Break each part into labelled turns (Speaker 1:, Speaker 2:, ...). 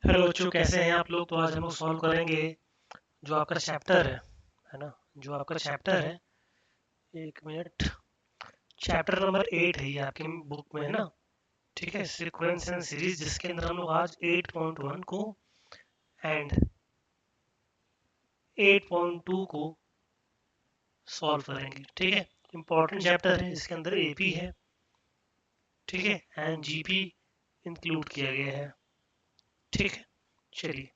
Speaker 1: Hello बच्चों, कैसे हैं आप लोग। तो आज हम लोग सॉल्व करेंगे जो आपका चैप्टर है ना। जो आपका चैप्टर है, एक मिनट, चैप्टर नंबर 8 है ये आपकी बुक में, है ना। ठीक है, सीक्वेंस एंड सीरीज, जिसके अंदर हम लोग आज 8.1 को एंड 8.2 को सॉल्व करेंगे। ठीक है, इंपॉर्टेंट चैप्टर है, इसके अंदर एपी है, ठीक है, एंड जीपी इंक्लूड किया गया है। ठीक है, चलिए,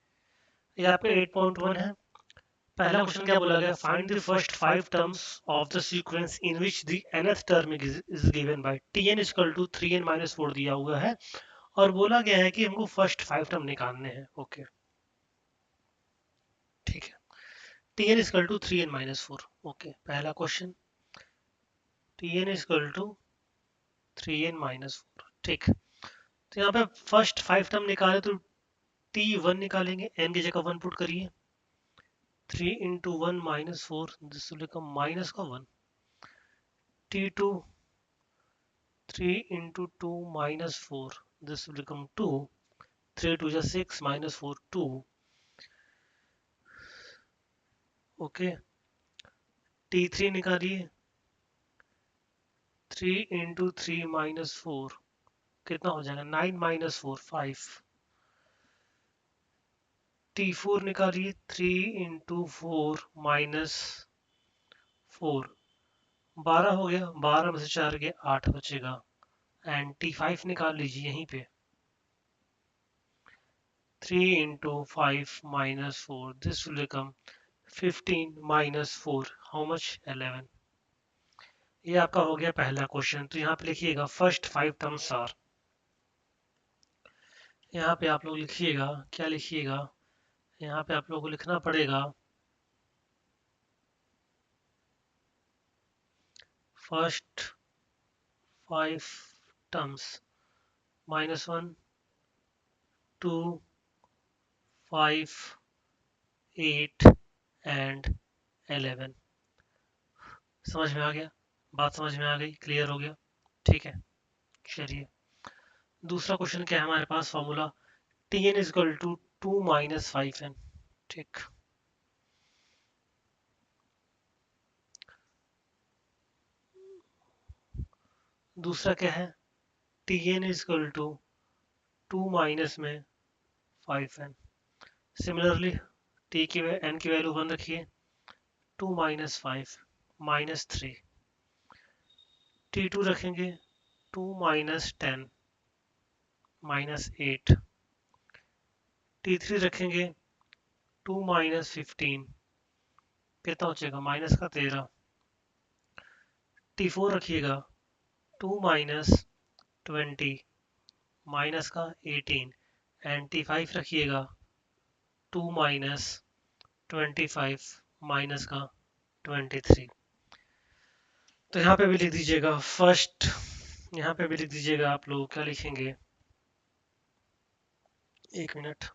Speaker 1: ये आपका 8.1 है। पहला क्वेश्चन क्या बोला गया, find the first five terms of the sequence in which the nth term is given by tn equal to 3n-4 दिया हुआ है, और बोला गया है कि हमको फर्स्ट फाइव टर्म निकालने हैं। ओके, ठीक है, tn equal to 3n-4। Okay, पहला question, tn equal to 3n-4। ठीक, तो यहाँ पे फर्स्ट फाइव टर्म निकाले तो t1 निकालेंगे, n की जगह 1 पुट करिए, 3 into 1-4, this will become minus का 1, t2 3 into 2 minus 4, this will become 2, 3 2 is 6, minus 4 2, okay, t3 निकालिए, 3 into 3 minus 4 कितना हो जाएगा, 9 minus 4 5, t4 निकालिए, 3 into 4 minus 4 12 हो गया, 12 में से 4 गया 8 बचेगा, एंड t5 निकाल लीजिए यहीं पे, 3 into 5 minus 4, this will become 15 minus 4, how much, 11। ये आपका हो गया पहला क्वेश्चन। तो यहाँ पे लिखिएगा फर्स्ट फाइव टर्म्स आर, यहाँ पे आप लोग लिखिएगा, क्या लिखिएगा, यहाँ पे आप लोगों को लिखना पड़ेगा फर्स्ट फाइव टर्म्स, -1 2 5 8 एंड 11। समझ में आ गया, बात समझ में आ गई, क्लियर हो गया। ठीक है, चलिए, दूसरा क्वेश्चन क्या है हमारे पास, formula tn equal to 2 minus 5n। ठीक, दूसरा क्या है, tn इक्वल टू 2 माइनस में 5n। सिमिलरली टी की एन की वैल्यू 1 रखिए, 2 माइनस 5 माइनस 3, t2 रखेंगे 2 माइनस 10 माइनस 8, t3 रखेंगे 2 माइनस 15, कितना बचेगा, माइनस का 13, t4 रखिएगा 2 माइनस 20 माइनस का 18, एंड t5 रखिएगा 2 माइनस 25 माइनस का 23। तो यहाँ पे भी लिख दीजिएगा फर्स्ट, यहाँ पे भी लिख दीजिएगा, आप लोग क्या लिखेंगे, एक मिनट,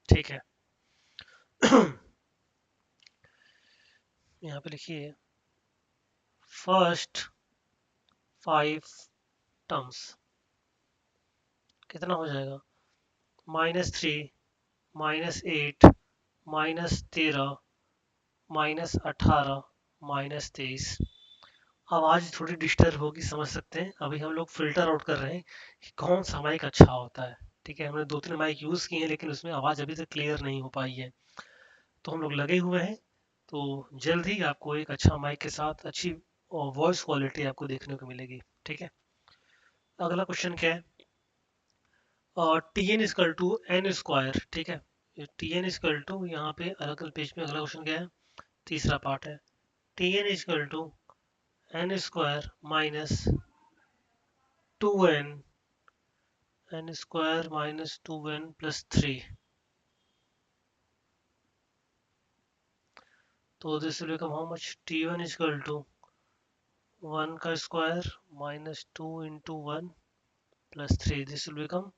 Speaker 1: ठीक है, यहाँ पे लिखिए फर्स्ट फाइव टर्म्स, कितना हो जाएगा, -3 -8 -13 -18 -23। आवाज थोड़ी डिस्टर्ब होगी, समझ सकते हैं, अभी हम लोग फिल्टर आउट कर रहे हैं कि कौन सा माइक अच्छा होता है। ठीक है, हमने 2-3 माइक यूज किए हैं, लेकिन उसमें आवाज अभी तक क्लियर नहीं हो पाई है, तो हम लोग लगे हुए हैं। तो जल्द ही आपको एक अच्छा माइक के साथ अच्छी वॉइस क्वालिटी आपको देखने को मिलेगी। ठीक है, अगला क्वेश्चन क्या है, T n is equal to n square. ठीक है, टी एन इजकल टू, यहाँ पे अलग अलग पेज में अगला क्वेश्चन क्या है, तीसरा पार्ट है, T n is equal to n square minus 2n, n square minus 2n plus 3। तो this will become how much, t1 is equal to 1 का square minus 2 into 1 plus 3, this will become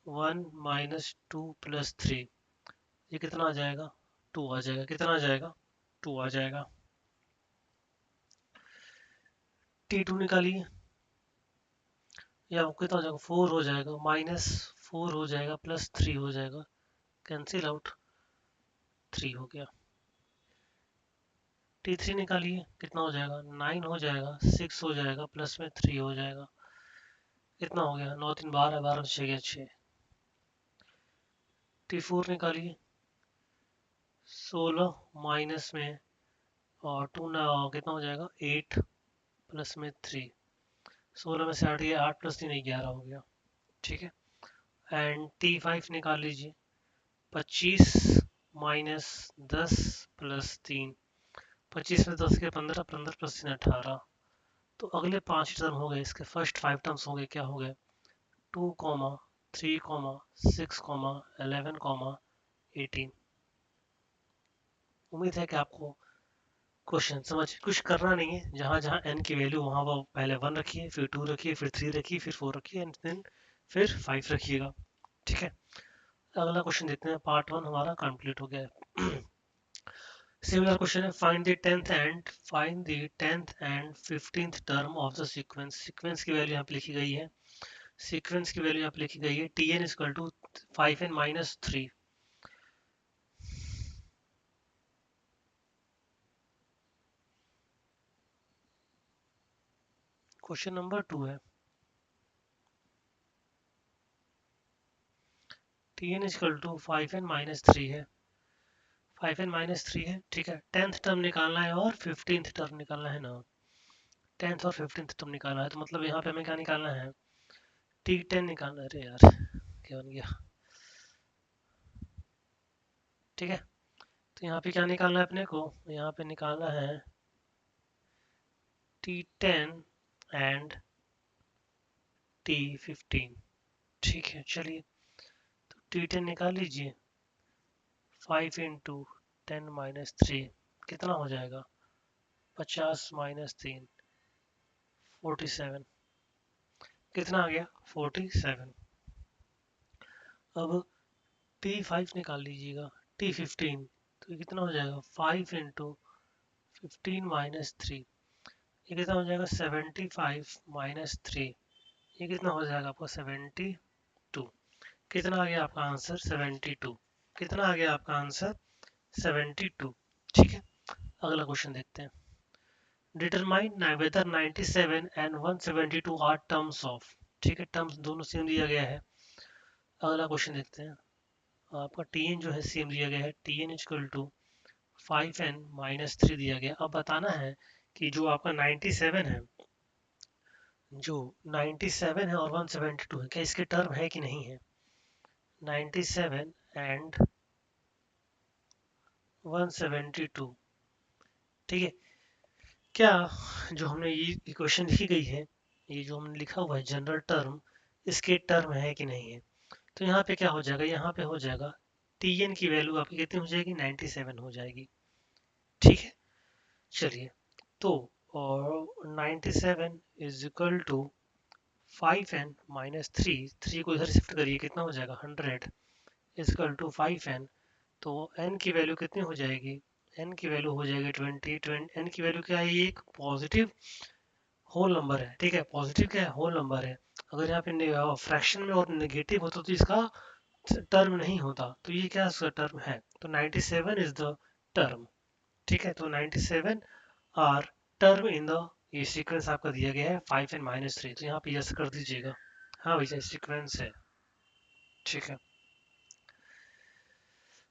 Speaker 1: 1 minus 2 plus 3। ये कितना आ जाएगा, 2 आ जाएगा, कितना आ जाएगा, 2 आ जाएगा। t2 निकालिए, या कितना हो जाएगा, 4 हो जाएगा, -4 हो जाएगा, +3 हो जाएगा, कैंसिल आउट, 3 हो गया। T3 निकालिए, कितना हो जाएगा, 9 हो जाएगा, 6 हो जाएगा, प्लस में 3 हो जाएगा, कितना हो गया, 9 3 12, 12 6 गया 6। T4 निकालिए, 16 माइनस में और 2 ना, कितना हो जाएगा, 8 प्लस में 3, 16 में से 8 गया, 8 + 3 11 हो गया, ठीक है। एंड T5 निकाल लीजिए, 25 माइनस 10 प्लस 3, 25 में 10 के 15, 15 + 3 18। तो अगले 5 टर्म हो गए, इसके फर्स्ट 5 टर्म्स हो गए, क्या हो गए, 2, 3, 6, 11, 18। उम्मीद है कि आपको क्वेश्चन समझ, कुछ करना नहीं है, जहां जहां n की वैल्यू वहां वो पहले 1 रखिए, फिर 2 रखिए, फिर 3 रखिए, फिर 4 रखिए, एंड देन फिर 5 रखिएगा, ठीक है। अगला क्वेश्चन देखते हैं, पार्ट 1 हमारा कंप्लीट हो गया है। सिमिलर क्वेश्चन है, find the 10th and 15th term of the sequence. Sequence की वैल्यू यहाँ पे लिखी गई है, सीक्वेंस की वैल्यू यहाँ पे लिखी गई है, Tn = 5n - 3। क्वेश्चन नंबर 2 है, Tn = 5n - 3 है, 5n - 3 है, ठीक है। 10th टर्म निकालना है और 15th टर्म निकालना है ना, 10th और 15th टर्म निकालना है, तो मतलब यहाँ पे हमें क्या निकालना है, T10 निकालना है। अरे यार क्या बन गया, ठीक है। तो यहाँ पे क्या निकालना है अपने को, यहाँ पे निकालना है T10 एंड T15, ठीक है। चलिए, तो T10 निकाल लीजिए, 5 × 10 - 3 कितना हो जाएगा, 50 - 3 47, कितना आ गया, 47। अब T5 निकाल लीजिएगा, T15, तो ये कितना हो जाएगा, 5 × 15 - 3, ये कितना हो जाएगा, 75 - 3, ये कितना हो जाएगा आपका, 72। कितना आ गया आपका आंसर, 72। कितना आ गया आपका आंसर, 72, ठीक है। अगला क्वेश्चन देखते हैं, determine whether 97 and 172 are terms of, ठीक है, टर्म्स दोनों सेम दिया गया है। अगला क्वेश्चन देखते हैं, आपका Tn जो है सेम दिया गया है, Tn = 5n - 3 दिया गया। अब बताना है कि जो आपका 97 है, जो 97 है और 172 है, क्या इसके टर्म है कि नहीं है, 97 एंड 172, ठीक है। क्या जो हमने ये इक्वेशन लिखी गई है, ये जो हमने लिखा हुआ है जनरल टर्म, इसके टर्म है कि नहीं है। तो यहाँ पे क्या हो जाएगा, यहाँ पे हो जाएगा Tn की वैल्यू आपकी कितनी हो जाएगी, 97 हो जाएगी, ठीक है। चलिए, तो और 97 = 5n - 3, 3 को इधर शिफ्ट करिए, कितना हो जाएगा, 100 = 5n। तो n की वैल्यू कितनी हो जाएगी, n की वैल्यू हो जाएगी 20, n की वैल्यू क्या है, ये एक पॉजिटिव होल नंबर है, ठीक है, पॉजिटिव क्या है, होल नंबर है। अगर यहाँ पे फ्रैक्शन में और नेगेटिव होता तो इसका टर्म नहीं होता, तो ये क्या इसका टर्म है, तो 97 इज द टर्म, ठीक है। तो 97 आर टर्म इन द, ये सीक्वेंस आपका दिया गया है 5n - 3, तो यहाँ पे यस कर दीजिएगा, हाँ भैया सीक्वेंस है, ठीक है।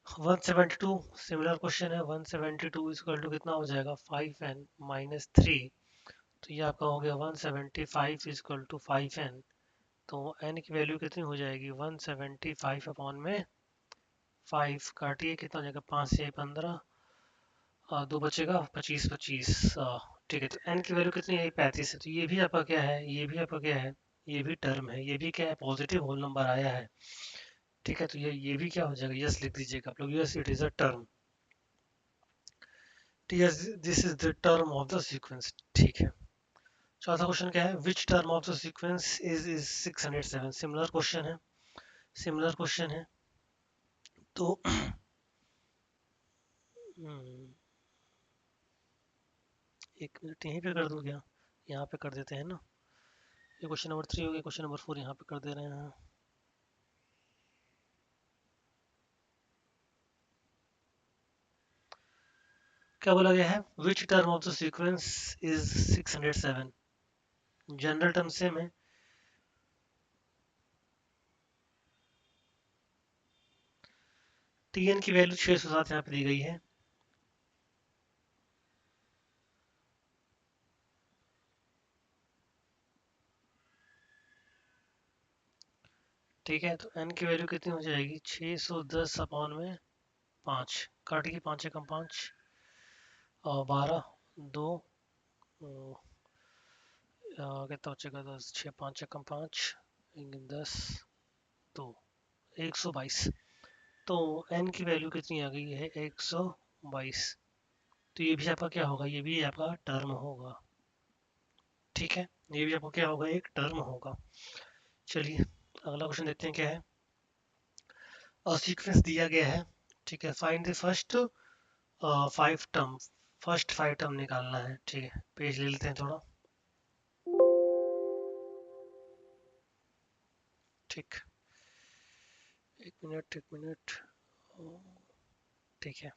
Speaker 1: 172 सिमिलर क्वेश्चन है, 172 = कितना हो जाएगा, 5n - 3, तो ये आपका हो गया 175 = 5n। तो n की वैल्यू कितनी हो जाएगी, 175 अपॉन में 5 काटिए, कितना हो जाएगा, 5 से 15, 2 बचेगा, 25 25, ठीक है। तो n की वैल्यू कितनी है, 35 है, तो ये भी आपका क्या है, ये भी आपका क्या है, ये भी टर्म है, ये भी क्या है, पॉजिटिव होल नंबर आया है, ठीक है। तो ये भी क्या हो जाएगा, यस लिख दीजिएगा आप लोग, yes it is a term, yes this is the term of the sequence, ठीक है। चौथा क्वेश्चन क्या है, which term of the sequence is 607। Similar question है, सिमिलर क्वेश्चन है, तो एक मिनट यहीं पे कर दूं क्या, यहाँ पे कर देते हैं ना, ये क्वेश्चन नंबर 3 हो गया। क्वेश्चन नंबर 4 यहाँ पे कर दे रहे हैं। क्या बोला गया है? Which term of the sequence is 607? General term same है। टी एन की वैल्यू 607 यहाँ पे दी गई है। ठीक है, तो एन की वैल्यू कितनी हो जाएगी? 610 अपॉन में 5 काट की 5 एकम 5 और 12 2 कितना बचेगा? 10 6 5 एकम 5 10 2 122। तो एन की वैल्यू कितनी आ गई है? 122। तो ये भी आपका क्या होगा? ये भी आपका टर्म होगा। ठीक है, ये भी आपको क्या होगा? एक टर्म होगा। चलिए अगला क्वेश्चन देखते हैं क्या है। और सीक्वेंस दिया गया है। ठीक है, find the first 5 term. First 5 term निकालना है। ठीक है, पेज ले लेते हैं थोड़ा। ठीक, एक मिनट एक मिनट। ठीक है,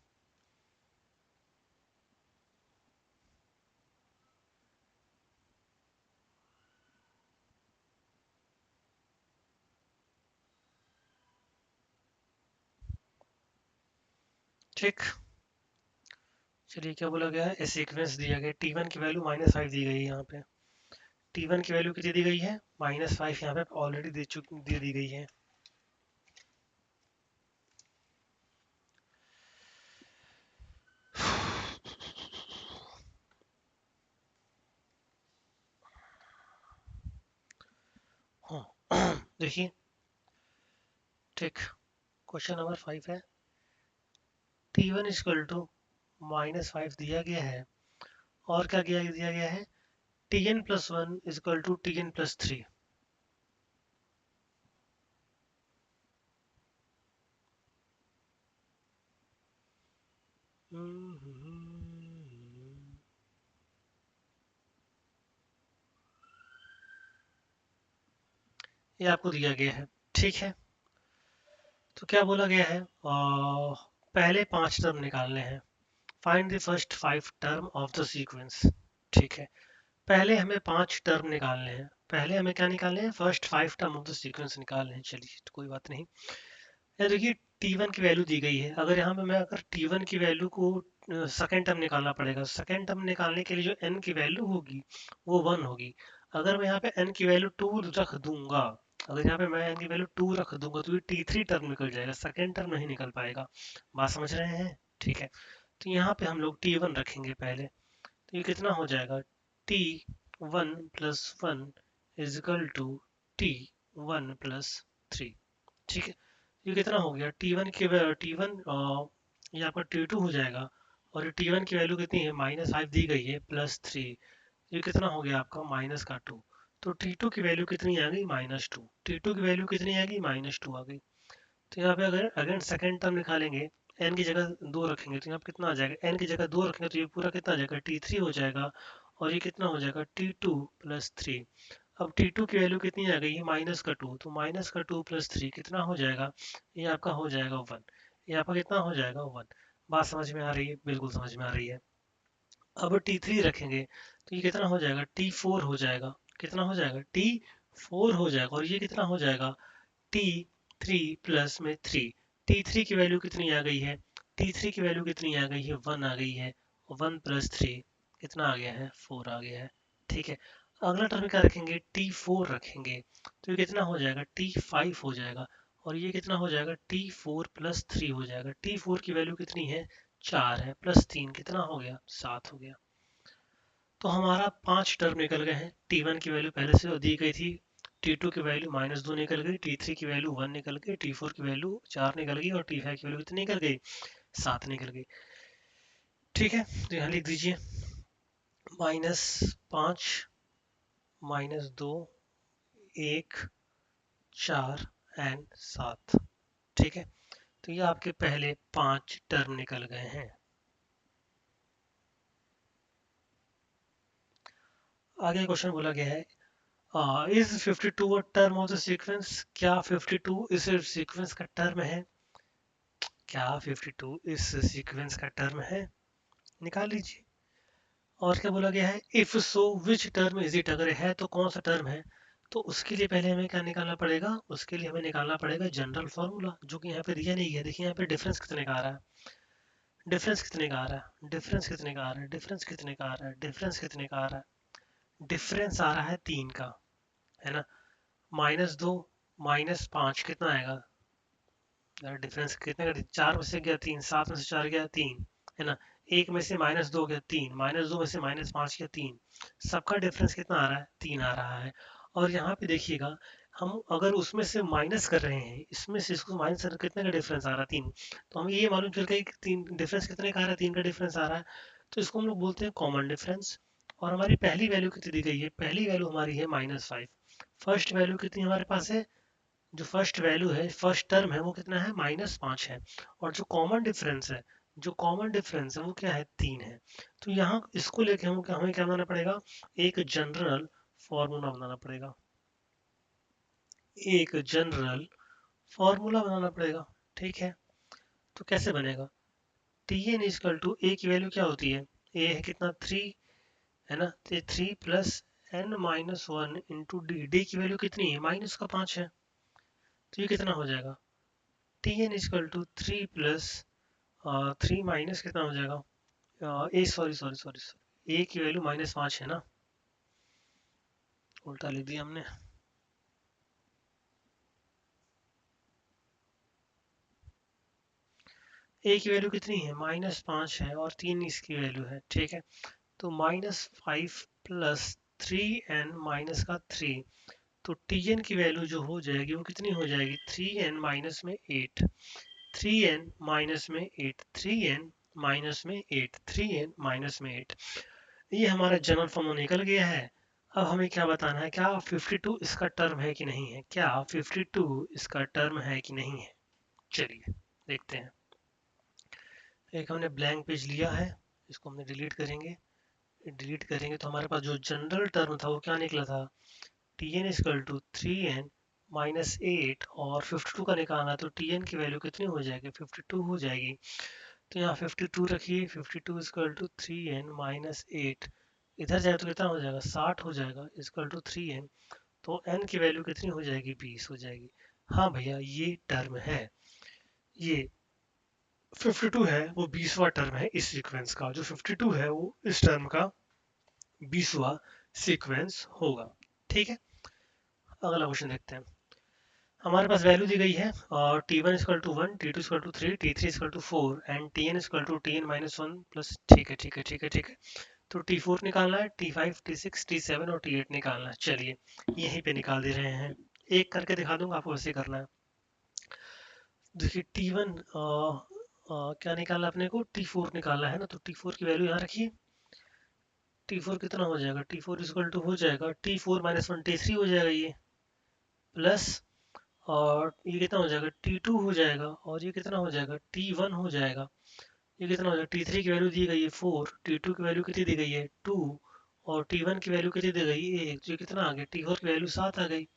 Speaker 1: ठीक। चलिए क्या बोला गया है? ए सीक्वेंस दिया गया। T1 की वैल्यू -5 दी गई है यहाँ पे। T1 की वैल्यू कितनी दी गई है? -5 यहाँ पे ऑलरेडी दे दी गई है। हाँ देखिए, ठीक। क्वेश्चन नंबर 5 है। T1 इक्वल टू -5 दिया गया है। और क्या दिया गया है? Tn plus 1 equal to Tn plus 3। ये आपको दिया गया है। ठीक है, तो क्या बोला गया है? पहले 5 टर्म निकालने हैं। Find the first 5 term of the sequence. ठीक है, पहले हमें 5 टर्म निकालने हैं। पहले हमें क्या निकालने हैं? First 5 term of the sequence निकालने हैं। चलिए तो कोई बात नहीं। ये देखिए, T1 की वैल्यू दी गई है। अगर यहाँ पे मैं अगर T1 की वैल्यू को सेकेंड टर्म निकालना पड़ेगा। सेकेंड टर्म निकालने के लिए जो n की वैल्यू होगी वो 1 होगी। अगर मैं यहाँ पे n की वैल्यू 2 रख दूंगा, अगर यहाँ पे मैं n की वैल्यू 2 रख दूंगा तो ये T3 टर्म निकल जाएगा, सेकेंड टर्म नहीं निकल पाएगा। बात समझ रहे हैं? ठीक है, तो यहाँ पे हम लोग T1 रखेंगे पहले। तो ये कितना हो जाएगा? T1 plus 1 is equal to T1 plus 3। ठीक है, ये कितना हो गया? T1 ये आपका T2 हो जाएगा। और ये T1 की वैल्यू कितनी है? -5 दी गई है प्लस 3। ये कितना हो गया आपका? माइनस का 2। तो T2 की वैल्यू कितनी आ गई? -2। T2 की वैल्यू कितनी आ गई? -2 आ गई। तो यहाँ पे अगर अगेन सेकेंड टर्म निकालेंगे, n की जगह 2 रखेंगे तो यहाँ पे कितना आ जाएगा? n की जगह 2 रखेंगे तो ये पूरा कितना आ जाएगा? T3 हो जाएगा। और ये कितना हो जाएगा? T2 plus 3। अब T2 की वैल्यू कितनी आ गई है? माइनस का 2। तो माइनस का 2 प्लस 3 कितना हो जाएगा? ये आपका हो जाएगा 1। ये आपका कितना हो जाएगा? 1। बात समझ में आ रही है? बिल्कुल समझ में आ रही है। अब T3 रखेंगे तो ये कितना हो जाएगा? T4 हो जाएगा। कितना हो जाएगा? T4 हो जाएगा। और ये कितना हो जाएगा? T3 प्लस में 3। T3 की वैल्यू कितनी आ गई है? T3 की वैल्यू कितनी आ गई है? 1 आ गई है। 1 प्लस 3 कितना आ गया है? 4 आ गया है। ठीक है, अगला टर्म क्या रखेंगे? T4 रखेंगे तो ये कितना हो जाएगा? T5 हो जाएगा। और ये कितना हो जाएगा? T4 प्लस 3 हो जाएगा। T4 की वैल्यू कितनी है? 4 है। प्लस 3 कितना हो गया? 7 हो गया। तो हमारा 5 टर्म निकल गए हैं। T1 की वैल्यू पहले से दी गई थी। T2 की वैल्यू -2 निकल गई। T3 की वैल्यू 1 निकल गई। T4 की वैल्यू 4 निकल गई। और T5 की वैल्यू कितनी निकल गई? 7 निकल गई। ठीक है, तो यहाँ लिख दीजिए -5 -2 1 4 एंड 7। ठीक है, तो ये आपके पहले 5 टर्म निकल गए हैं। आगे क्वेश्चन बोला गया है is 52 a term of the sequence? क्या 52 इस सीक्वेंस का टर्म है? क्या 52 इस सीक्वेंस का टर्म है? निकाल लीजिए। और क्या बोला गया है? If so which term is it? अगर है तो कौन सा टर्म है? तो उसके लिए पहले हमें क्या निकालना पड़ेगा? उसके लिए हमें निकालना पड़ेगा जनरल फॉर्मूला, जो कि यहाँ पे दिया नहीं है। देखिए यहाँ पे डिफरेंस कितने का आ रहा है, डिफरेंस कितने का आ रहा है, डिफरेंस कितने का आ रहा है, डिफरेंस कितने का आ रहा है, डिफरेंस कितने का आ रहा है? डिफरेंस आ रहा है 3 का, है ना। -2 -5 कितना आएगा? डिफरेंस कितने का? 4 में से गया 3, 7 में से 4 गया 3, है ना। एक में से -2 गया 3, -2 में से -5 गया 3। सबका डिफरेंस कितना आ रहा है? 3 आ रहा है। और यहाँ पे देखिएगा, हम अगर उसमें से माइनस कर रहे हैं, इसमें से इसको माइनस कर, कितने का डिफरेंस आ रहा है? 3। तो हमें ये मालूम चल गया कि 3 डिफरेंस कितने का आ रहा है? 3 का डिफरेंस आ रहा है। तो इसको हम लोग बोलते हैं कॉमन डिफरेंस। और हमारी पहली वैल्यू कितनी दी गई है? पहली वैल्यू हमारी है -5। फर्स्ट वैल्यू कितनी हमारे पास है? जो फर्स्ट वैल्यू है, फर्स्ट टर्म है, वो कितना है? -5 है। और जो कॉमन डिफरेंस है, जो कॉमन डिफरेंस है वो क्या है? 3 है। तो यहाँ इसको लेके हमें क्या बनाना पड़ेगा? एक जनरल फॉर्मूला बनाना पड़ेगा, एक जनरल फॉर्मूला बनाना पड़ेगा। ठीक है, तो कैसे बनेगा? टी एन इजकल टू, ए की वैल्यू क्या होती है? ए है कितना? 3, है ना। तो 3 plus n-1 into D, D की वैल्यू कितनी है? -5 है। तो ये कितना हो जाएगा? T n is equal to 3 plus 3 minus कितना हो जाएगा? A, sorry sorry sorry sorry, A की वैल्यू -5 है ना, उल्टा लिख दिया हमने। ए की वैल्यू कितनी है? -5 है, और 3 इसकी वैल्यू है। ठीक है, तो -5 प्लस 3n माइनस का 3, तो टी एन की वैल्यू जो हो जाएगी वो कितनी हो जाएगी? 3n माइनस में 8, 3n माइनस में 8, 3n माइनस में 8, 3n माइनस में 8। ये हमारा जनरल फॉर्मूला निकल गया है। अब हमें क्या बताना है? क्या 52 इसका टर्म है कि नहीं है? क्या 52 इसका टर्म है कि नहीं है? चलिए देखते हैं। एक हमने ब्लैंक पेज लिया है, इसको हमने डिलीट करेंगे। डिलीट करेंगे तो हमारे पास जो जनरल टर्म था वो क्या निकला था? T n is equal to 3n minus 8, और 52 का निकालना, तो टी एन की वैल्यू कितनी हो जाएगी? 52 हो जाएगी। तो यहाँ 52 रखिए, 52 इजकल टू 3n माइनस 8, इधर जाए तो कितना हो जाएगा? 60 हो जाएगा, इजकल टू 3n। तो n की वैल्यू कितनी हो जाएगी? 20 हो जाएगी। हाँ भैया, ये टर्म है, ये 52 है, वो 20वां टर्म है इस सीक्वेंस का। जो 52 है वो इस टर्म का 20वां सीक्वेंस होगा। ठीक है, अगला क्वेश्चन देखते हैं। हमारे पास वैल्यू दी गई है, और T one is equal to 1, T two is equal to 3, T three is equal to 4, and T n is equal to T n minus 1 plus. ठीक है ठीक है ठीक है ठीक है। तो T4 निकालना है, T5, T6, T7 और T8 निकालना है। चलिए यहीं पे निकाल दे रहे हैं, एक करके दिखा दूंगा आपको, वैसे करना है। देखिए T1 क्या निकालना है अपने को? T4 निकालना है ना, तो T4 की वैल्यू यहाँ रखिए। T4 कितना हो जाएगा? T4 इजकल टू हो जाएगा T4 माइनस 1, T3 हो जाएगा ये, प्लस, और ये कितना हो जाएगा? T2 हो जाएगा, और ये कितना हो जाएगा? T1 हो जाएगा। ये कितना हो जाएगा? T3 की वैल्यू दी गई है 4, T2 की वैल्यू कितनी दी गई है? 2, और T1 की वैल्यू कितनी दी गई है? 1। तो ये कितना आ गया? T4 की वैल्यू 7 आ गई।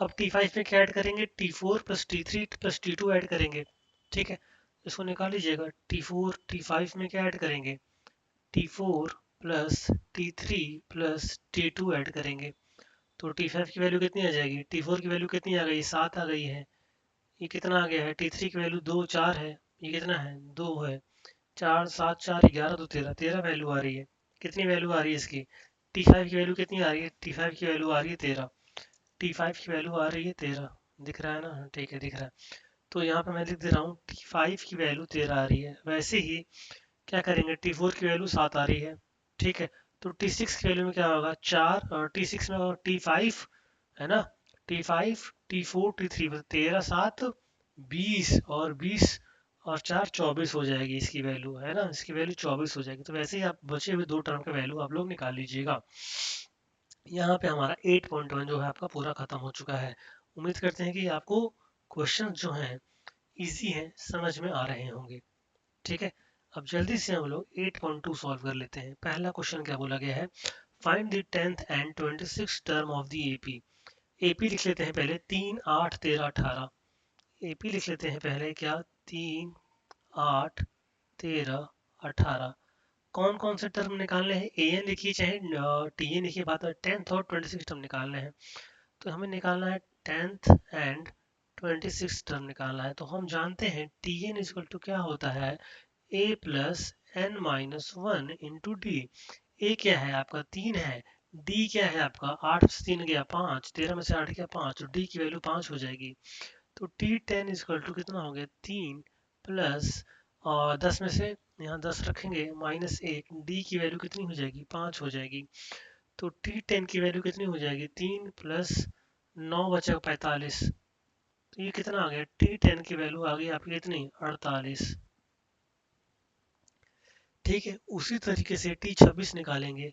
Speaker 1: अब T5 में क्या ऐड करेंगे? T4 plus T3 plus T2 add करेंगे। ठीक है, इसको निकाल लीजिएगा। T4 T5 में क्या ऐड करेंगे? T4 plus T3 plus T2 add करेंगे। तो T5 की वैल्यू कितनी आ जाएगी? T4 की वैल्यू कितनी आ गई? 7 आ गई है। ये कितना आ गया है? T3 की वैल्यू 2, 4 है। ये कितना है? 2 है। 4 7 4 11, तो 13, 13 वैल्यू आ रही है। कितनी वैल्यू आ रही है इसकी? T5 की वैल्यू कितनी आ रही है? T5 की वैल्यू आ रही है 13। T5 की वैल्यू आ रही है 13, दिख रहा है ना? ठीक है, दिख रहा है। तो यहाँ पे मैं लिख दे रहा हूँ T5 की वैल्यू 13 आ रही है। वैसे ही क्या करेंगे? T4 की वैल्यू 7 आ रही है। ठीक है, तो T6 की वैल्यू में क्या होगा? 4, और T6 में होगा T5, है ना। T5, T4, T3, 13 7 20, और 20 और 4 24 हो जाएगी इसकी वैल्यू, है ना। इसकी वैल्यू 24 हो जाएगी। तो वैसे ही आप बचे हुए दो टर्म का वैल्यू आप लोग निकाल लीजिएगा। यहाँ पे हमारा 8.1 जो है आपका पूरा खत्म हो चुका है। उम्मीद करते हैं कि आपको क्वेश्चन जो हैं इजी हैं, समझ में आ रहे होंगे। ठीक है, अब जल्दी से हम लोग 8.2 सॉल्व कर लेते हैं। पहला क्वेश्चन क्या बोला गया है? Find the 10th and 26th term of the AP. AP लिख लेते हैं पहले 3, 8, 13, 18। एपी लिख लेते हैं पहले क्या, 3, 8, 13, 18। कौन कौन से टर्म निकालने हैं, ए एन लिखिए चाहे टी एन लिखिए, बात है 10th और 26 टर्म निकालने हैं। तो हमें निकालना है 10th एंड 26 टर्म निकालना है। तो हम जानते हैं टी एन इक्वल टू क्या होता है, A plus N minus one into D. A क्या है आपका 3 है, डी क्या है आपका 8 से 3 गया 5, 13 में से 8 गया 5, तो डी की वैल्यू 5 हो जाएगी। तो टी टेन इक्वल टू कितना हो गया 3 प्लस और 10 में से यहाँ 10 रखेंगे माइनस 1, डी की वैल्यू कितनी हो जाएगी 5 हो जाएगी। तो टी टेन की वैल्यू कितनी हो जाएगी 3 प्लस 9 बचा 45। तो ये कितना आ गया, टी टेन की वैल्यू आ गई आपकी कितनी 48। ठीक है, उसी तरीके से टी 26 निकालेंगे,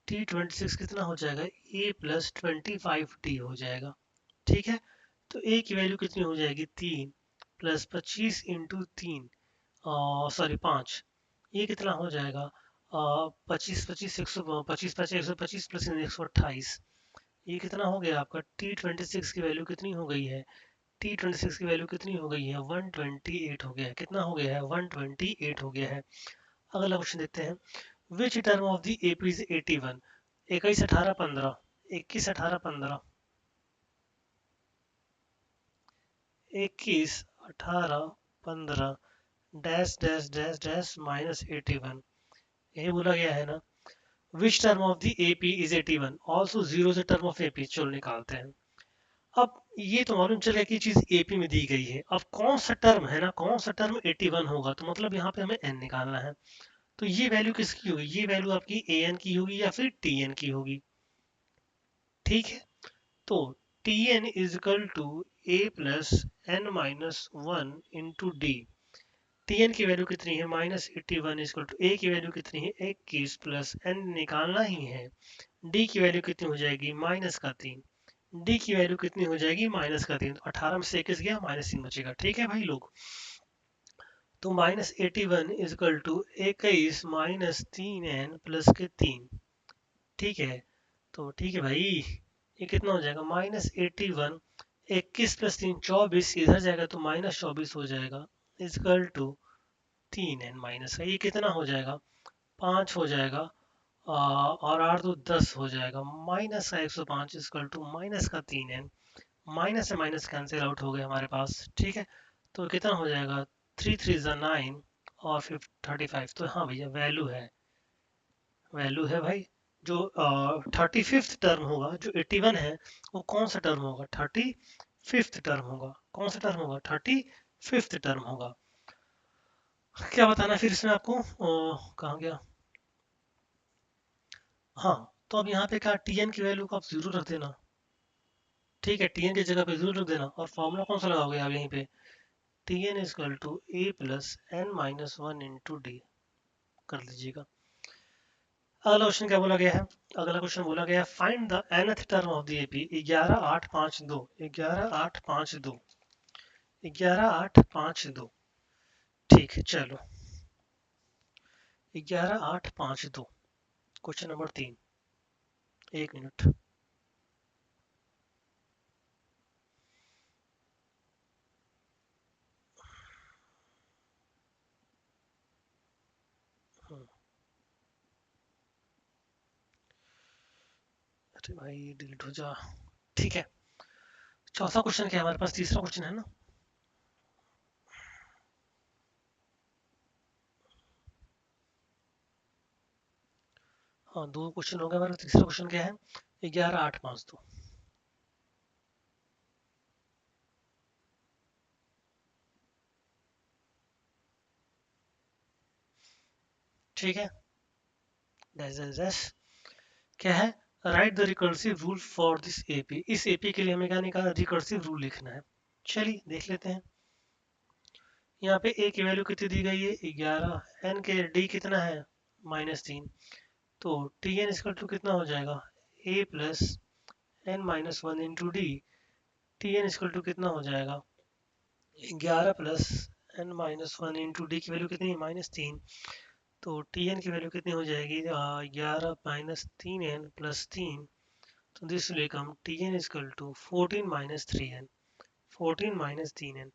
Speaker 1: टी 26 कितना हो जाएगा, ए प्लस 25 डी हो जाएगा। ठीक है, तो ए की वैल्यू कितनी हो जाएगी 3 प्लस 25 इंटू 3, सॉरी 5, ये कितना हो जाएगा 25 एक सौ पच्चीस पचास 125 प्लस 128। ये कितना हो गया आपका, टी 26 की वैल्यू कितनी हो गई है, टी 26 की वैल्यू कितनी हो गई है 128 हो गया है। कितना हो गया है 128 हो गया है। अगला क्वेश्चन देखते हैं, which term of the AP is 81। 21, 18, 15, 21, 18, 15, 21, 18, 15 dash dash dash dash minus 81। यही बोला गया है ना, which term of the AP is 81, also zero is term of AP. चलो निकालते हैं। अब ये तो मालूम चल गया कि चीज एपी में दी गई है, अब कौन सा टर्म है ना, कौन सा टर्म 81 होगा, तो मतलब यहाँ पे हमें एन निकालना है। तो ये वैल्यू किसकी होगी, ये वैल्यू आपकी ए एन की होगी या फिर टी एन की होगी। ठीक है, तो T n is equal to a plus N minus one into D. T n की वैल्यू कितनी है -81 इक्वल टू ए की वैल्यू कितनी है 21 प्लस एन निकालना ही है। डी की वैल्यू कितनी हो जाएगी -3, डी की वैल्यू कितनी हो जाएगी -3। तो 18 में से 21 गया -3 बचेगा। ठीक है भाई लोग, तो -81 equal to 21 minus 3n plus के 3। ठीक है, तो ठीक है भाई, ये कितना हो जाएगा -81, 21 प्लस 3 24, इधर जाएगा तो -24 हो जाएगा इक्वल टू 3n माइनस का, ये कितना हो जाएगा 5 हो जाएगा। और 8 तो 10 हो जाएगा, माइनस का 105 इक्वल टू माइनस का 3n। माइनस से माइनस कैंसिल आउट हो गया हमारे पास। ठीक है, तो कितना हो जाएगा 3 3 ज़ा 9 और 35। तो हाँ भैया वैल्यू है, वैल्यू है भाई। जो 35th टर्म होगा, जो 81 है, वो कौन सा टर्म होगा 35th टर्म होगा। कौन सा टर्म होगा 35th टर्म होगा। क्या बताना फिर इसमें आपको, कहाँ गया, हाँ, तो अब यहाँ पे क्या टीएन की वैल्यू को आप जीरो रख देना। ठीक है, टीएन की जगह पे जीरो रख देना, और फॉर्मूला कौन सा लगाओगे आप यहीं पे, T n is equal to a plus N minus one into d कर लीजिएगा। अगला क्वेश्चन क्या बोला गया है, अगला क्वेश्चन बोला गया है find the nth term of the AP 11 8 5 2। 11 8 5 2, 11 8 5 2। ठीक है चलो, 11 8 5 2, क्वेश्चन नंबर 3। एक मिनट, अरे भाई डिलीट हो जा। ठीक है, चौथा क्वेश्चन क्या है हमारे पास, तीसरा क्वेश्चन है ना। हाँ, दो क्वेश्चन हो गए हमारे, तीसरा क्वेश्चन क्या है 11 8 5 2। ठीक है, डैश क्या है, right the recursive rule for this AP. इस एपी के लिए हमें क्या निकालना, रिकर्सिव रूल लिखना है। चलिए देख लेते हैं। यहाँ पे ए की वैल्यू कितनी दी गई है 11, एन के डी कितना है -3, तो टी एन इसका टू कितना हो जाएगा A plus N minus one into D. T N इसका टू कितना हो जाएगा 11 plus N minus one into D की वैल्यू कितनी है -3, तो Tn की वैल्यू कितनी हो जाएगी, 11 माइनस 3n प्लस 3, तो this will become Tn is equal to 14 minus 3n, 14 minus 3n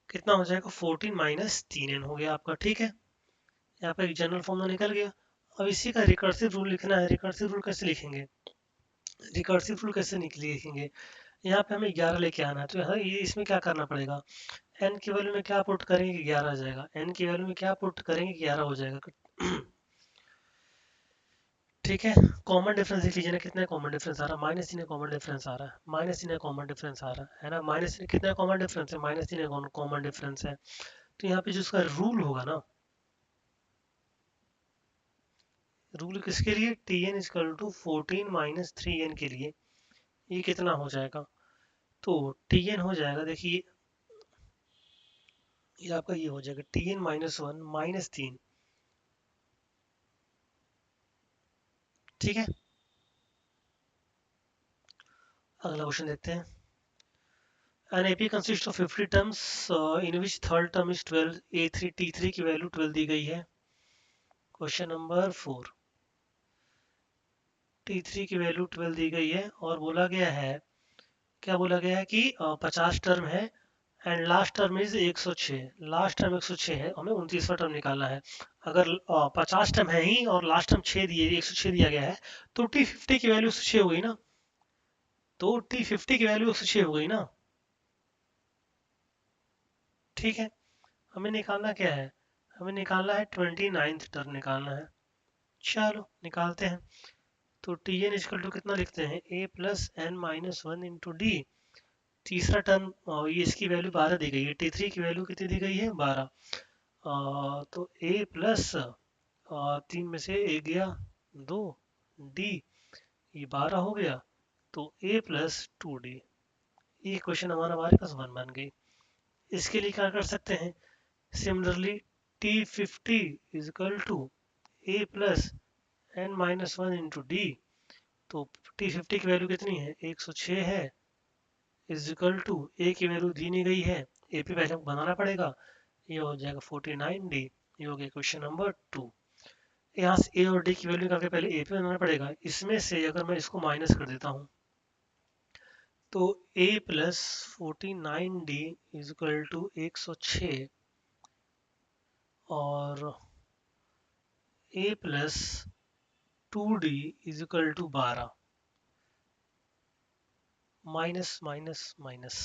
Speaker 1: कितना हो जाएगा, 14 माइनस 3n हो गया आपका। ठीक है, यहाँ पे एक जनरल फॉर्मूला निकल गया। अब इसी का रिकर्सिव रूल लिखना है। रिकर्सिव रूल कैसे लिखेंगे, रिकर्सिव रूल कैसे लिखेंगे, यहाँ पे हमें 11 लेके आना है, तो यहाँ ये इसमें क्या करना पड़ेगा, n की वैल्यू में क्या पुट करेंगे, 11 आ जाएगा, n की वैल्यू में क्या पुट करेंगे, 11 हो जाएगा। ठीक है, कॉमन डिफरेंस देख लीजिए ना, कितना कॉमन डिफरेंस आ रहा है, माइनस 3 कॉमन डिफरेंस आ रहा है, माइनस 3 कॉमन डिफरेंस आ रहा है ना, माइनस 3 कितना कॉमन डिफरेंस है, माइनस 3 कॉमन डिफरेंस है। तो यहाँ पे जो उसका रूल होगा ना, रूल किसके लिए, T n is equal to 14 minus 3n के लिए, ये कितना हो जाएगा, तो टी एन हो जाएगा, देखिए ये आपका ये हो जाएगा टी एन माइनस 1 माइनस 3। ठीक है, अगला क्वेश्चन देखते हैं। An AP consists of 50 terms in which third term is 12, A3 T3 की वैल्यू 12 दी गई है। क्वेश्चन नंबर 4, T3 की वैल्यू 12 दी गई है और बोला गया है, क्या बोला गया है कि 50 टर्म है and last term is 106, last term 106 है, हमें 29वां टर्म निकालना है। अगर 50 टर्म है ही और लास्ट टर्म 6 दिए 106 दिया गया है, तो T50 की वैल्यू 106 हो गई ना, तो T50 की वैल्यू 106 हो गई ना। ठीक है, हमें निकालना क्या है, हमें निकालना है 29th टर्म निकालना है। चलो निकालते हैं। तो टी एन इजकल टू कितना लिखते हैं, A plus N minus one into D, तीसरा टर्म ये इसकी वैल्यू 12 दी गई है, टी थ्री की वैल्यू कितनी दी गई है, 12। तो ए प्लस 3 में से एक गया 2, डी ये 12 हो गया, तो ए प्लस 2d, ये क्वेश्चन हमारे पास 1 बन गई। इसके लिए क्या कर सकते हैं, similarly T fifty is equal to a plus N minus one into d, तो T50 की वैल्यू कितनी है, 106 है, इज इक्वल टू ए की वैल्यू दी नहीं गई है, ए पे पहले बनाना पड़ेगा, ये हो जाएगा 49D। ये हो गया क्वेश्चन नंबर 2। यहाँ से ए और डी की वैल्यू निकाल के पहले ए पे बनाना पड़ेगा, इसमें से अगर मैं इसको माइनस कर देता हूँ, तो A plus 49D is equal to 106 और A plus 2D is equal to 12, minus minus minus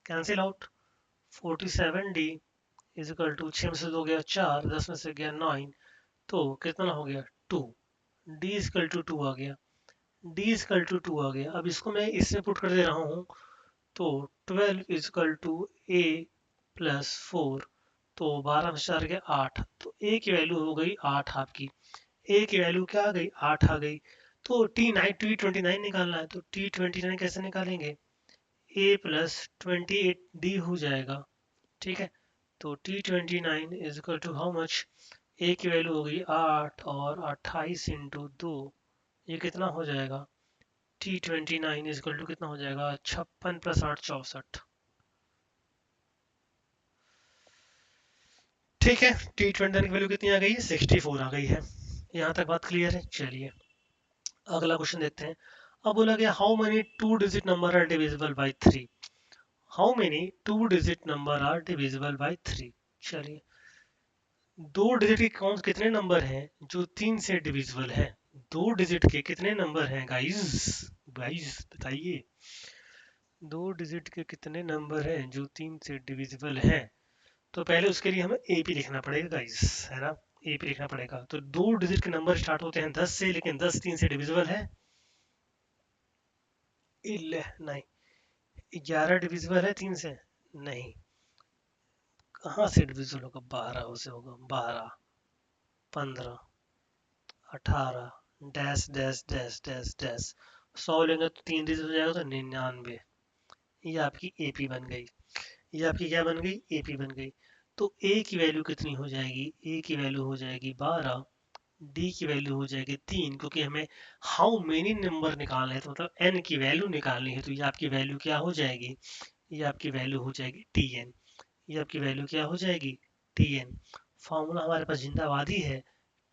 Speaker 1: cancel out, 47D is equal to 6 में से 2 गया 4, 10 में से गया 9, तो कितना हो गया 2, डी इजकल टू 2 आ गया, डी इजकल टू 2 आ गया। अब इसको मैं इसमें पुट कर दे रहा हूँ, तो 12 इजकल टू ए प्लस 4, तो 12 में से 4 गया 8, तो ए की वैल्यू हो गई 8 आपकी, ए की वैल्यू क्या आ गई, 8 आ गई। तो T29 निकालना है, तो T29 कैसे निकालेंगे, ए प्लस 28D हो जाएगा। ठीक है, तो T29 is equal to how much, A की वैल्यू हो गई 8 और 28 इंटू 2, ये कितना हो जाएगा, T29 इज इक्वल टू कितना हो जाएगा, 56 प्लस 8 64। ठीक है, T29 की वैल्यू कितनी आ गई है, 64 आ गई है। यहाँ तक बात क्लियर है। चलिए अगला क्वेश्चन देखते हैं। अब बोला गया how many two digit number are divisible by 3, how many two digit number are divisible by 3। चलिए, दो डिजिट के कौन कितने नंबर हैं जो 3 से डिविजिबल है, दो डिजिट के कितने नंबर हैं गाइस, गाइस बताइए, दो डिजिट के कितने नंबर हैं जो 3 से डिविजिबल हैं। तो पहले उसके लिए हमें एपी लिखना पड़ेगा गाइस, है ना, एपी लिखना पड़ेगा। तो दो डिजिट के नंबर स्टार्ट होते हैं 10 से, लेकिन 10 3 से डिविजिबल है, नहीं। 11 डिविजिबल है 3 से, नहीं। कहाँ से डिविजिबल होगा, 12 से होगा, 12 15 18 dash dash dash dash dash, 100 लेंगे तो 3 डिजिट हो जाएगा, तो 99। ये आपकी एपी बन गई, ये आपकी क्या बन गई, एपी बन गई। तो ए की वैल्यू कितनी हो जाएगी, ए की वैल्यू हो जाएगी 12, डी की वैल्यू हो जाएगी 3, क्योंकि हमें हाउ मेनी नंबर निकालना है, तो मतलब एन की वैल्यू निकालनी है, तो ये आपकी वैल्यू क्या हो जाएगी, ये आपकी वैल्यू हो जाएगी टी एन, ये आपकी वैल्यू क्या हो जाएगी, टी एन। फॉर्मूला हमारे पास जिंदाबादी है,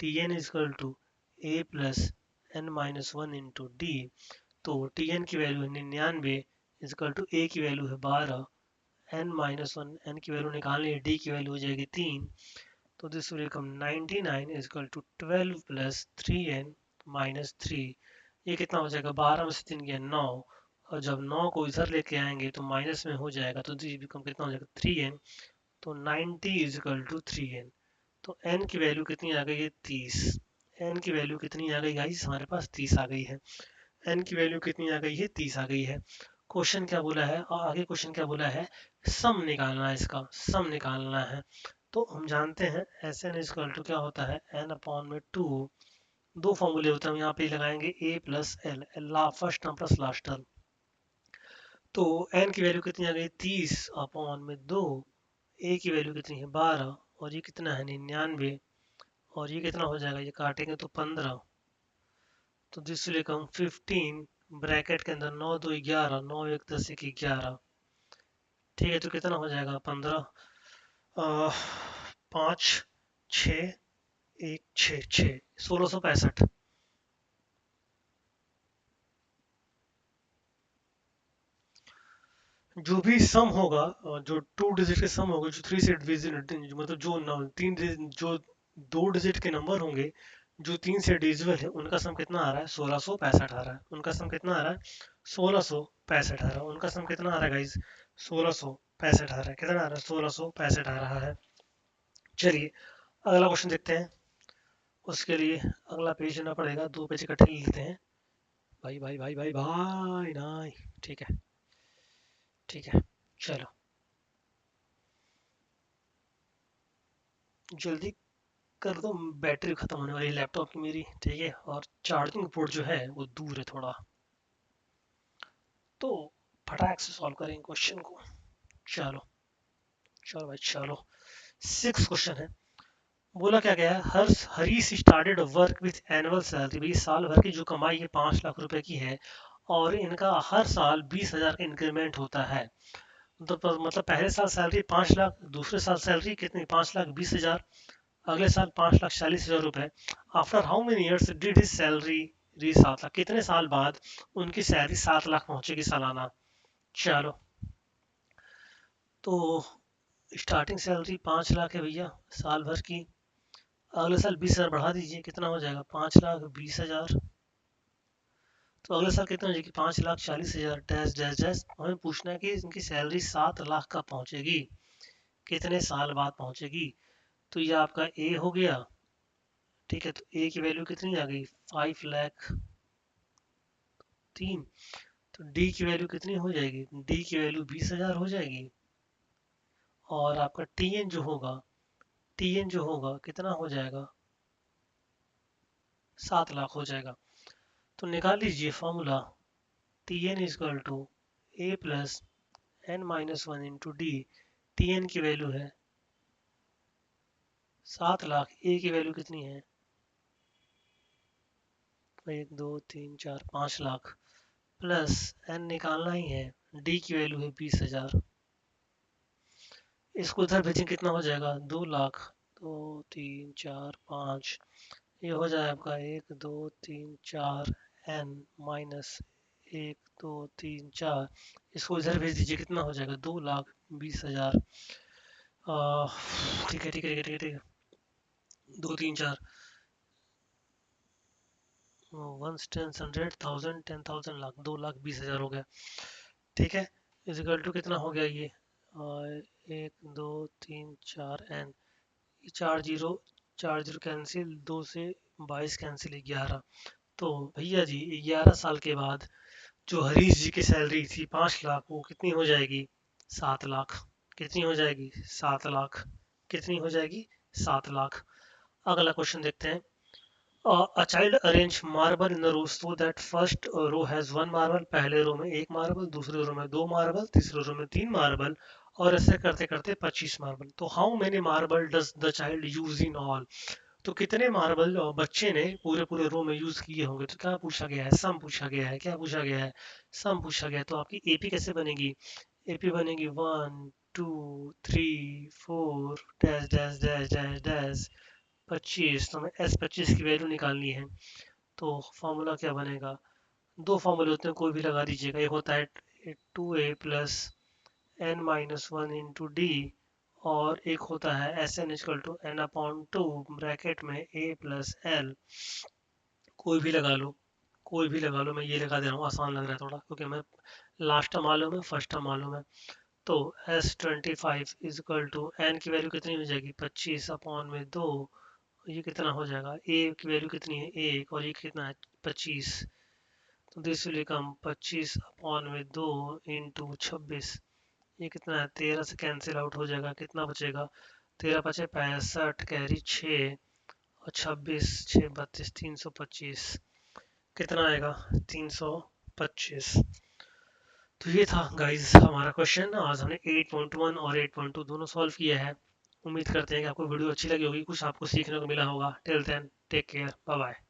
Speaker 1: T n is equal to a plus N minus one into d. तो टी एन की वैल्यू है 99 इज इक्वल टू ए की वैल्यू है 12, एन माइनस वन, एन की वैल्यू निकालनी है, डी की वैल्यू हो जाएगी 3। तो this will become 99 is equal to 12 plus 3n minus 3। ये कितना हो जाएगा, 12 में से 3 गया 9, और जब 9 को इधर लेके आएंगे तो माइनस में हो जाएगा, तो दिस बिकम कितना हो जाएगा 3n। तो 90 इज इक्वल टू 3n। तो n की वैल्यू कितनी आ गई है 30। n की वैल्यू कितनी आ गई गाइस, हमारे पास 30 आ गई है। n की वैल्यू कितनी आ गई है, 30 आ गई है। क्वेश्चन क्या बोला है, और आगे क्वेश्चन क्या बोला है, सम निकालना है, इसका सम निकालना है। तो हम जानते हैं एस एन इक्वल टू क्या होता है, एन अपॉन में 2। दो फॉर्मूले होते हैं, हम यहाँ पे लगाएंगे A plus L, first term plus last term. तो एन की वैल्यू कितनी आ गई 30 अपॉन में 2, ए की वैल्यू कितनी है 12, और ये कितना है 99, और ये कितना हो जाएगा, ये काटेंगे तो 15। तो दिस विल कम 15 ब्रैकेट के अंदर 9 2 11, 9 1 10 1 11। ठीक है, तो कितना हो जाएगा 15, 5 6 1 6 6, 1665। जो भी सम होगा, जो टू डिजिट के सम होगा, जो थ्री से डिविजिबल, मतलब जो जो दो डिजिट के नंबर होंगे जो तीन से डिविजिबल है, उनका सम कितना आ रहा है 1665 आ रहा है। उनका सम कितना आ रहा है 1665 आ रहा है। उनका सम कितना आ रहा है गाइज 1665 आ रहा है। कितना आ रहा है 1665 आ रहा है। चलिए अगला क्वेश्चन देखते हैं। उसके लिए अगला पेज लेना पड़ेगा, दो पेज इकट्ठे ले लेते हैं। भाई भाई भाई भाई भाई नहीं, ठीक है ठीक है, चलो जल्दी कर दो, बैटरी खत्म होने वाली है लैपटॉप की मेरी, ठीक है, और चार्जिंग पोर्ट जो है वो दूर है थोड़ा। तो फटाक से सॉल्व करेंगे क्वेश्चन को। चलो चलो भाई चलो। सिक्स क्वेश्चन है। बोला क्या गया है, हर Harish started work with annual salary, भाई साल भर की जो कमाई है 5 लाख रुपए की है, और इनका हर साल 20,000 का इंक्रीमेंट होता है। मतलब पहले साल सैलरी 5 लाख, दूसरे साल सैलरी कितनी 5,20,000, अगले साल 5,40,000 रुपए। After how many years did his salary reach 7 lakh, कितने साल बाद उनकी सैलरी 7 लाख पहुंचेगी सालाना। चलो, तो स्टार्टिंग सैलरी 5 लाख है भैया साल भर की, अगले साल 20,000 बढ़ा दीजिए, कितना हो जाएगा 5,20,000। तो अगले साल कितना हो जाएगी 5,40,000 डैश डैश डैश। हमें पूछना है कि इनकी सैलरी 7 लाख कब पहुंचेगी, कितने साल बाद पहुंचेगी। तो ये आपका ए हो गया, ठीक है। तो ए की वैल्यू कितनी आ गई 5,03,000। तो डी की वैल्यू कितनी हो जाएगी, डी की वैल्यू 20,000 हो जाएगी। और आपका टी एन जो होगा, टी एन जो होगा कितना हो जाएगा 7 लाख हो जाएगा। तो निकाल लीजिए formula, T n is equal to a plus N minus one into D. T n की वैल्यू है 7 लाख, ए की वैल्यू कितनी है 1 2 3 4 5 लाख, प्लस एन निकालना ही है, डी की वैल्यू है 20,000। इसको इधर भेजें कितना हो जाएगा 2 लाख, 2 3 4 5, ये हो जाए आपका 1 2 3 4 एन माइनस 1 2 3 4। इसको इधर भेज दीजिए, कितना हो जाएगा 2,20,000। ठीक है ठीक है ठीक है ठीक है ठीक है, 2 3 4, वन टेंस 100,000 10,000 लाख, 2,20,000 हो गया। ठीक है, इजिकल टू कितना हो गया ये 1 2 3 4 एन, चार जीरो कैंसिल, 2 से 22 कैंसिल 11। तो भैया जी 11 साल के बाद जो हरीश जी की सैलरी थी 5 लाख, वो कितनी हो जाएगी 7 लाख। कितनी हो जाएगी 7 लाख, कितनी हो जाएगी 7 लाख। अगला क्वेश्चन देखते हैं। A child arrange marble in the row so that first row has one marble, पहले रो में एक मार्बल, दूसरे रो में दो मार्बल, तीसरे रो में तीन मार्बल, और ऐसे करते करते 25 मार्बल। तो how many marble does the child use in all, तो कितने मार्बल बच्चे ने पूरे पूरे रो में यूज किए होंगे। तो क्या पूछा गया है, सम पूछा गया है, क्या पूछा गया है सम पूछा गया है। तो आपकी एपी कैसे बनेगी, एपी बनेगी 1 2 3 4 dash dash dash dash dash 25, तो हमें S25 की वैल्यू निकालनी है। तो फॉर्मूला क्या बनेगा? दो फॉर्मूले होते हैं, कोई भी लगा दीजिएगा। एक होता है 2a plus n minus one into d, और एक होता है S n is equal to n upon two bracket में a प्लस एल। कोई भी लगा लो, कोई भी लगा लो, मैं ये लगा दे रहा हूँ, आसान लग रहा है थोड़ा, क्योंकि मैं लास्ट टर्म मालूम है, फर्स्ट टर्म मालूम है। तो S25 इजकल टू एन की वैल्यू कितनी हो जाएगी? 25 अपॉन में 2, ये कितना हो जाएगा? ए की वैल्यू कितनी है? 1, और ये कितना है? 25। तो दिस विल बिकम 25 अपॉन में 2 इंटू 26। ये कितना है? 13 से कैंसिल आउट हो जाएगा, कितना बचेगा? 13 पचे 65, कैरी 6, और 26 6 32, 325। कितना आएगा? 325। तो ये था गाइस हमारा क्वेश्चन। आज हमने 8.1 और 8.2 दोनों सॉल्व किया है। उम्मीद करते हैं कि आपको वीडियो अच्छी लगी होगी, कुछ आपको सीखने को मिला होगा। Till then take care, bye bye.